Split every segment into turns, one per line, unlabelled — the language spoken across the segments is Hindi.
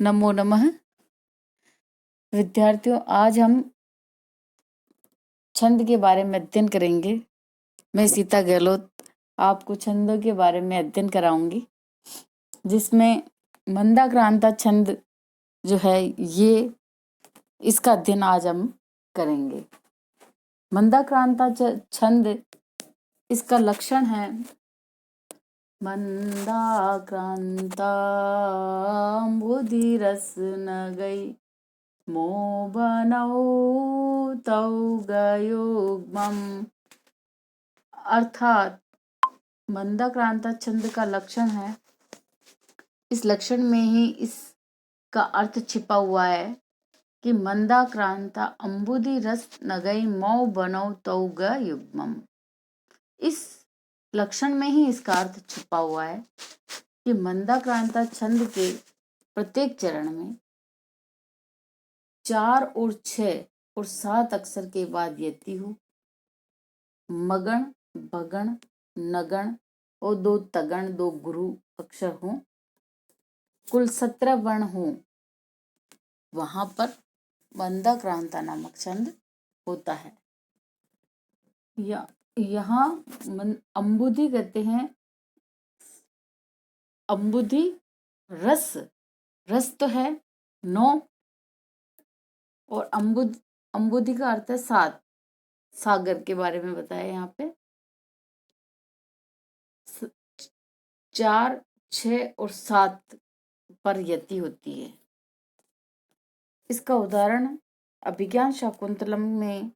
नमो नमः। विद्यार्थियों, आज हम छंद के बारे में अध्ययन करेंगे। मैं सीता गहलोत आपको छंदों के बारे में अध्ययन कराऊंगी, जिसमें मंदाक्रांता छंद जो है ये इसका अध्ययन आज हम करेंगे। मंदाक्रांता छंद, इसका लक्षण है मंदाक्रांताम्बुधिरस न गई मोह बनौ तौ गयुग्मम्। अर्थात मंदाक्रांता छंद का लक्षण है, इस लक्षण में ही इसका अर्थ छिपा हुआ है कि मंदाक्रांता अंबुधि रस न गई मोह बनौ तौ गयुग्मम्। इस लक्षण में ही इसका अर्थ छिपा हुआ है कि मंदाक्रांता छंद के प्रत्येक चरण में 4 और 6 और 7 अक्षर के बाद यति हो, मगण, भगण, नगण और 2 तगण, 2 गुरु अक्षर हों, कुल 17 वर्ण हों, वहां पर मंदाक्रांता नामक छंद होता है। यहाँ अंबुधि कहते हैं, अंबुधि रस, रस तो है 9 और अंबुधि का अर्थ है 7। सागर के बारे में बताया यहाँ पे। 4, 6 और 7 पर यति होती है। इसका उदाहरण अभिज्ञान शाकुंतलम में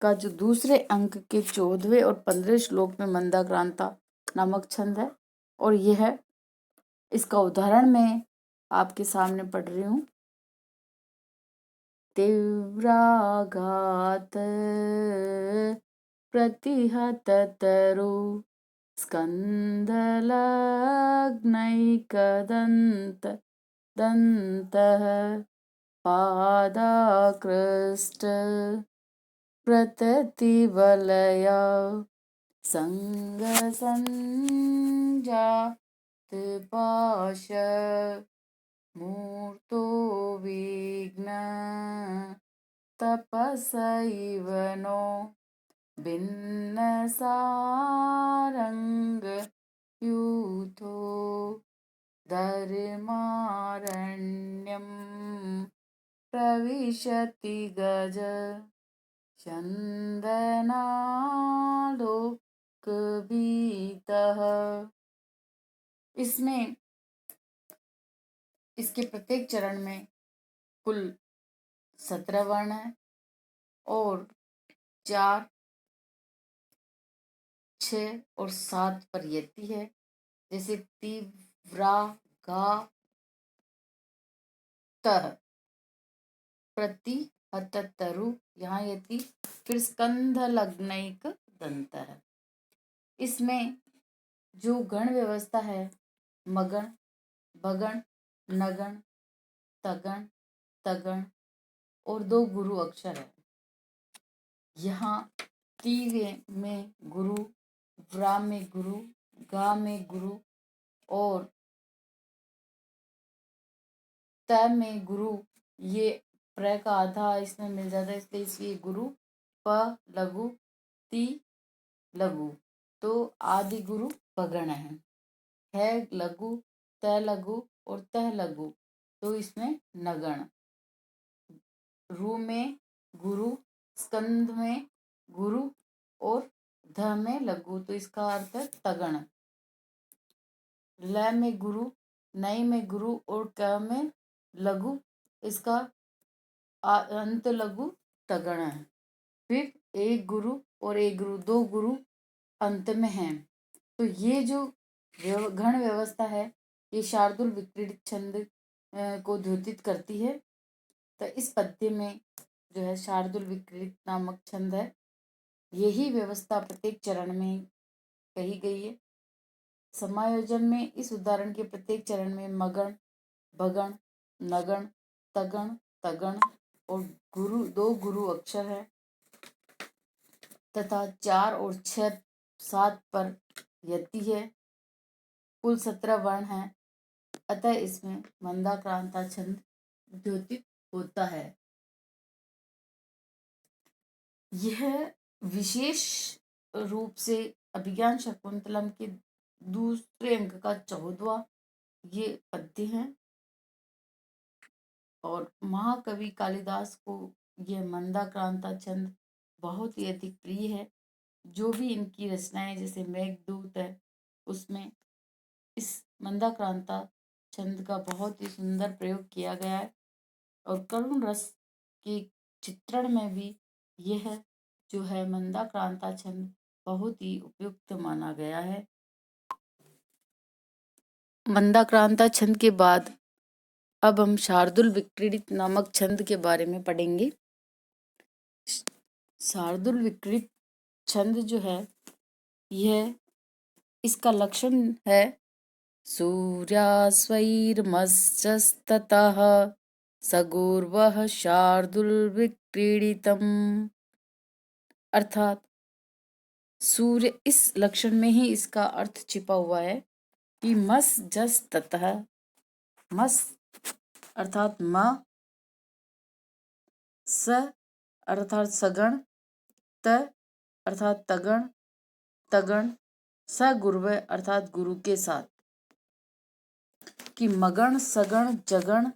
का जो दूसरे अंक के 14वें और 15वें श्लोक में मंदाक्रांता नामक छंद है, और यह इसका उदाहरण मैं आपके सामने पढ़ रही हूँ। तीव्राघात प्रतिहत तरु स्कंदलग्नैकदंत दन्तः पादाकृष्ट प्रततिवलया संगसंजात पाश मूर्तो विघ्न तपसैव नो भिन्न सारंग यूथो धर्मारण्यम प्रविशति गज चंदनालोकभीतः। इसमें इसके प्रत्येक चरण में कुल 17 वर्ण है और 4, 6 और 7 पर यति है। जैसे तीव्रा गा तर प्रति हतरु, यहाँ यति, फिर स्कंध लग्नैक दंत है। इसमें जो गण व्यवस्था है मगण, भगण, नगण, तगण, तगण और 2 गुरु अक्षर है। यहाँ तीवे में गुरु, व्रा में गुरु, गा में गुरु और त में गुरु, ये प्र का आधा इसमें मिल जाता है, इसलिए इसलिए गुरु, प लघु, ती लघु, तो आदि गुरु भगण है लघु, त लघु और तह लघु, तो इसमें नगण। रू में गुरु, स्कंद में गुरु और ध में लघु, तो इसका अर्थ है तगण। ल में गुरु, नई में गुरु और क में लघु, इसका अंत लघु तगण है। फिर एक गुरु और एक गुरु, 2 गुरु अंत में हैं। तो ये जो गण व्यवस्था है ये शार्दुल विक्रीडित छंद को द्योतित करती है। तो इस पद्य में जो है शार्दुल विक्रीडित नामक छंद है, यही व्यवस्था प्रत्येक चरण में कही गई है। समायोजन में इस उदाहरण के प्रत्येक चरण में मगण, भगण, नगण, तगण, तगण और 2 गुरु अक्षर है तथा 4 और 6, 7 पर यति है। कुल 17 वर्ण है अतः इसमें मंदाक्रांता छंद द्योतित होता है। यह विशेष रूप से अभिज्ञान शाकुंतलम के दूसरे अंक का 14वां ये पद्य है और महाकवि कालिदास को यह मंदाक्रांता छंद बहुत ही अधिक प्रिय है। जो भी इनकी रचनाएं जैसे मेघदूत है उसमें इस मंदाक्रांता छंद का बहुत ही सुंदर प्रयोग किया गया है और करुण रस के चित्रण में भी यह जो है मंदाक्रांता छंद बहुत ही उपयुक्त माना गया है। मंदाक्रांता छंद के बाद अब हम शार्दुल विक्रीडित नामक छंद के बारे में पढ़ेंगे। शार्दुल विक्रीडित छंद जो है यह इसका लक्षण है सूर्यास्वैर्मस्यस्ततः सगोर्वः शार्दुलविक्रीडितम्। अर्थात सूर्य, इस लक्षण में ही इसका अर्थ छिपा हुआ है कि मस जस ततः, मस अर्थात म, स अर्थात सगण, त अर्थात तगण, तगण स गुरुव अर्थात गुरु के साथ, कि मगण सगण जगण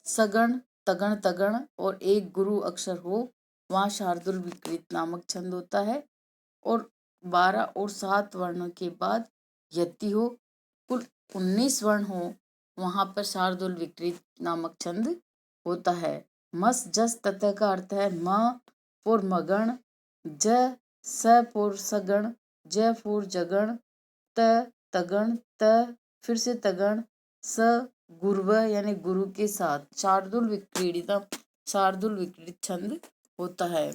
सगण तगण तगण और एक गुरु अक्षर हो वहाँ शार्दुल विक्रीडित नामक छंद होता है और 12 और 7 वर्णों के बाद यति हो, कुल 19 वर्ण हो वहाँ पर शार्दुल विक्रीडित नामक छंद होता है। मस जस तत का अर्थ है म फॉर मगण, ज स फॉर सगण, ज फॉर जगण, त तगण, त फिर से तगण, स गुरुव यानी गुरु के साथ शार्दुल विक्रीडित छंद होता है।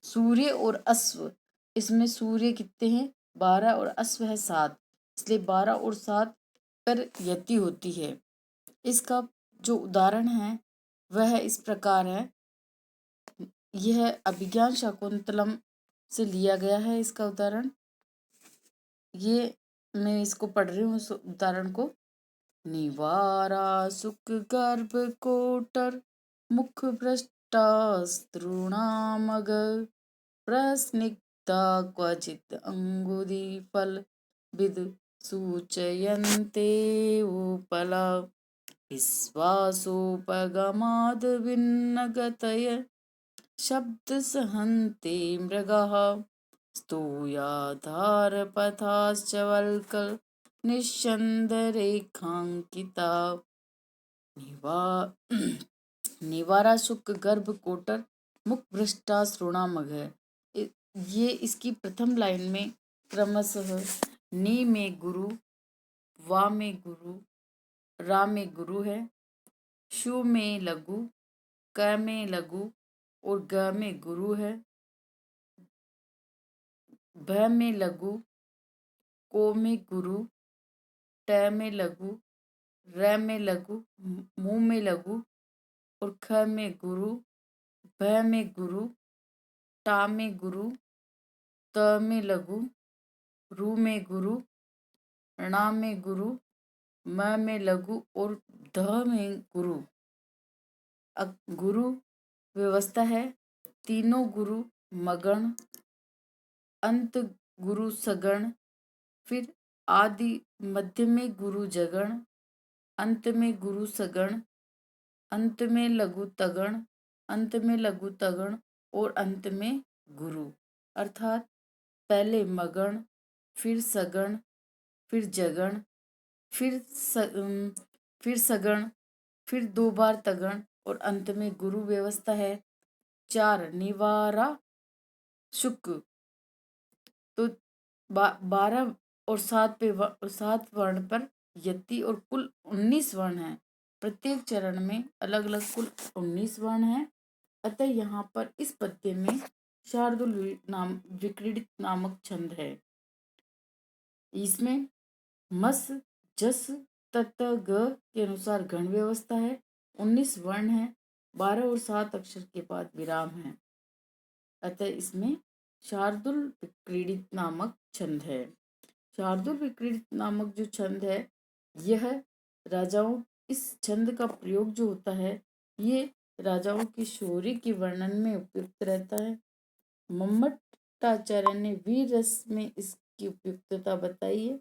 सूर्य और अश्व, इसमें सूर्य कितने हैं 12 और अश्व है 7, इसलिए 12 और 7 पर यति होती है। इसका जो उदाहरण है वह इस प्रकार है, यह अभिज्ञान शाकुंतलम से लिया गया है इसका उदाहरण। ये मैं इसको पढ़ रही हूँ, उदाहरण को। निवारा सुख गर्भ कोटर मुख भ्रष्टास्तृणामग प्रस्निग्धा क्वचित् अंगुली फल विद सूचयन्ते उपला विश्वासोपगमाद् भिन्नगतय शब्द सहन्ते मृगः स्तूयाधारपथाश्च वल्कल निश्चंदरेखांकिता। निवारा शुक गर्भ कोटर मुख भ्रष्टा श्रोणामग है। ये इसकी प्रथम लाइन में क्रमशः नी में गुरु, वा में गुरु, रा में गुरु है, शु में लघु, क में लघु और ग में गुरु है, भ में लघु, को में गुरु, ट में लघु, र में लघु, मु में लघु और ख में गुरु, भ में गुरु, टा में गुरु, त में लघु, रु में गुरु, णा में गुरु, म में लघु और ध में गुरु। गुरु व्यवस्था है, तीनों गुरु मगण, अंत गुरु सगण, फिर आदि मध्य में गुरु जगण, अंत में गुरु सगण, अंत में लघु तगण, अंत में लघु तगण और अंत में गुरु। अर्थात पहले मगण, फिर सगण, फिर जगण, फिर सगण, फिर 2 बार तगण और अंत में गुरु व्यवस्था है। 4 निवारा शुक, तो 12 और 7 वर्ण पर यति और कुल 19 वर्ण हैं। प्रत्येक चरण में अलग अलग कुल 19 वर्ण हैं। अतः यहाँ पर इस पद्य में शार्दुल विक्रीडित नामक छंद है। इसमें मस जस तत ग के अनुसार गण व्यवस्था है, 19 वर्ण है, 12 और 7 अक्षर के बाद विराम है। अतः इसमें शार्दुल विक्रीडित नामक छंद है। शार्दुल विक्रीडित नामक जो छंद है यह राजाओं इस छंद का प्रयोग जो होता है ये राजाओं की शौर्य के वर्णन में उपयुक्त रहता है। मम्मटाचार्य ने वीर रस में इसकी उपयुक्तता बताई है।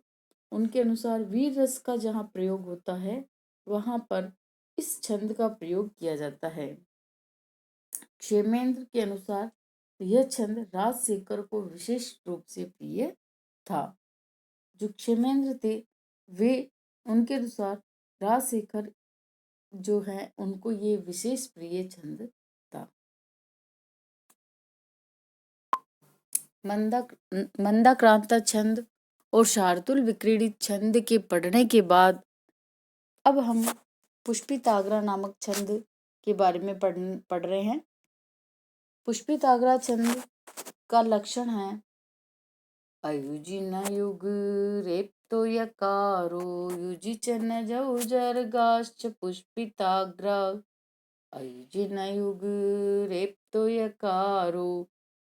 उनके अनुसार वीर रस का जहाँ प्रयोग होता है वहां पर इस छंद का प्रयोग किया जाता है। क्षेमेंद्र के अनुसार यह छंद राजशेखर को विशेष रूप से प्रिय था। जो क्षेमेंद्र थे वे उनके अनुसार राजशेखर जो है उनको ये विशेष प्रिय छंद था। मंदाक्रांता छंद और शार्दुल विक्रीडित छंद के पढ़ने के बाद अब हम पुष्पिताग्रा नामक छंद के बारे में पढ़ रहे हैं। पुष्पिताग्रा छंद का लक्षण है अयुजी न युग रेप्तो यकारो युजी च न जर्गाश्च पुष्पिताग्रा अयुजी न युग रेप्तो यकारो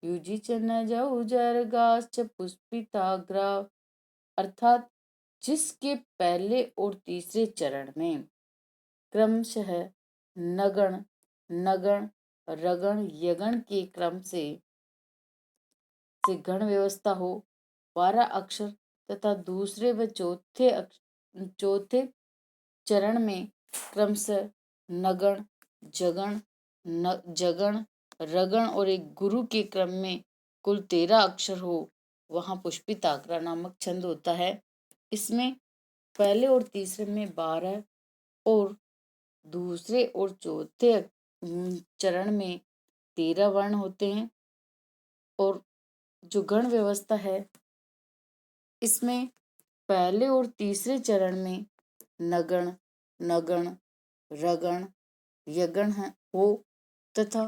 युजी च न जर्गाश्च पुष्पिताग्रा अर्थात जिसके पहले और तीसरे चरण में क्रमशः नगण नगण रगण यगण के क्रम से गण व्यवस्था हो 12 अक्षर तथा दूसरे व चौथे चरण में क्रमशः नगण जगण जगण रगण और एक गुरु के क्रम में कुल 13 अक्षर हो वहां पुष्पिताग्रा नामक छंद होता है। इसमें पहले और तीसरे में 12 और दूसरे और चौथे चरण में 13 वर्ण होते हैं। और जो गण व्यवस्था है इसमें पहले और तीसरे चरण में नगण नगण रगण यगण हो तथा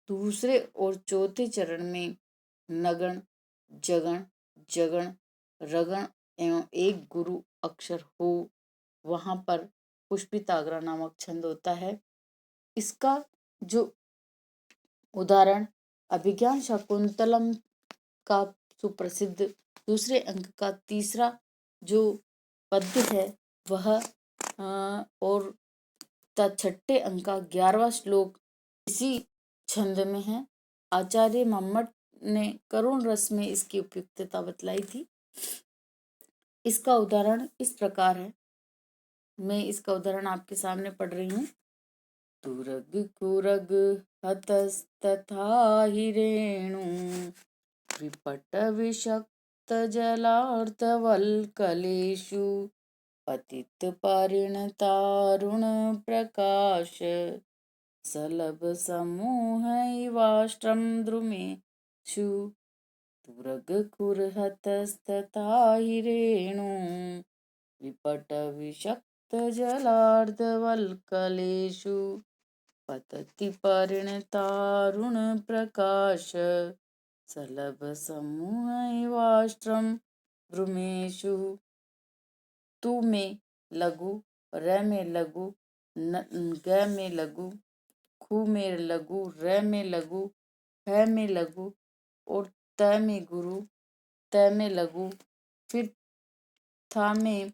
दूसरे और चौथे चरण में नगण जगण जगण रगण एवं एक गुरु अक्षर हो वहां पर पुष्पिताग्रा नामक छंद होता है। इसका जो उदाहरण अभिज्ञान शाकुंतलम का सुप्रसिद्ध दूसरे अंक का तीसरा जो पद्य है वह और छठे अंक का 11वां श्लोक इसी छंद में है। आचार्य मम्मट ने करुण रस में इसकी उपयुक्तता बतलाई थी। इसका उदाहरण इस प्रकार है, मैं इसका उदाहरण आपके सामने पढ़ रही हूँ। तुरग कुरग हतस्तथा हि रेणु विपट विषक्त जलार्धवल्कलेषु पतित परिणतारुण प्रकाश सलभ समूह इवाष्ट्रम द्रुमेषु तुरग कुरहतस्तथा हि रेणु विपट विषक्त जलार्धवल्कलेषु पतति परिणतारुण प्रकाश सलभ समूह इवाष्ट्रम द्रुमेषु। तू में लघु, र में लघु, ग में लघु, खू में लघु, र में लघु, ह में लघु और त में गुरु, त में लघु, फिर था में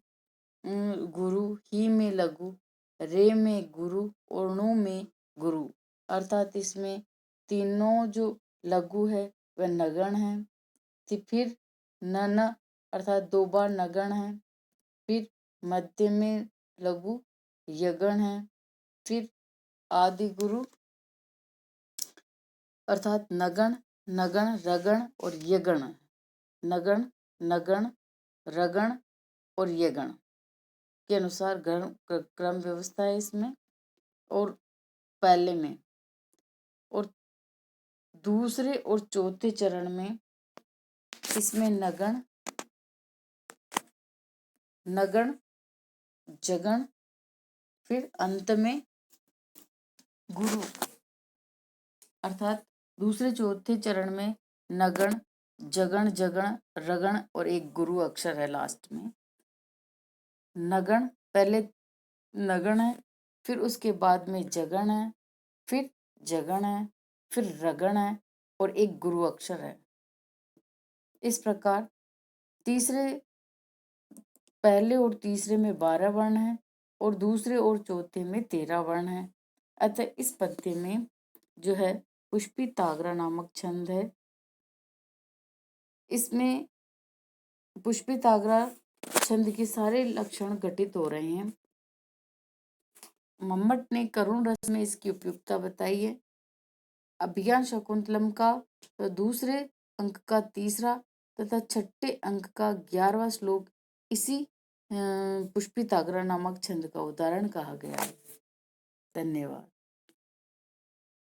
गुरु, ही में लघु, रे में गुरु और नु में गुरु। अर्थात इसमें तीनों जो लघु है वह नगण है। फिर न अर्थात 2 बार नगण है। फिर मध्य में लघु यगण है। फिर आदि गुरु अर्थात नगण नगण रगण और यगण। नगण नगण रगण और यगण के अनुसार क्रम व्यवस्था है इसमें। और पहले में और दूसरे और चौथे चरण में इसमें नगण नगण जगण फिर अंत में गुरु अर्थात दूसरे चौथे चरण में नगण जगण जगण रगण और एक गुरु अक्षर है लास्ट में। नगण पहले नगण है, फिर उसके बाद में जगण है, फिर जगण है, फिर रगण है और एक गुरु अक्षर है। इस प्रकार तीसरे पहले और तीसरे में 12 वर्ण हैं और दूसरे और चौथे में 13 वर्ण हैं। अतः इस पद्य में जो है पुष्पी तागरा नामक छंद है। इसमें पुष्पी तागरा छंद के सारे लक्षण घटित हो रहे हैं। मम्मट ने करुण रस में इसकी उपयुक्तता बताई है। अभिज्ञान शकुंतलम का तो दूसरे अंक का तीसरा तथा छठे अंक का 11वां श्लोक इसी पुष्पी तागरा नामक छंद का उदाहरण कहा गया है। धन्यवाद।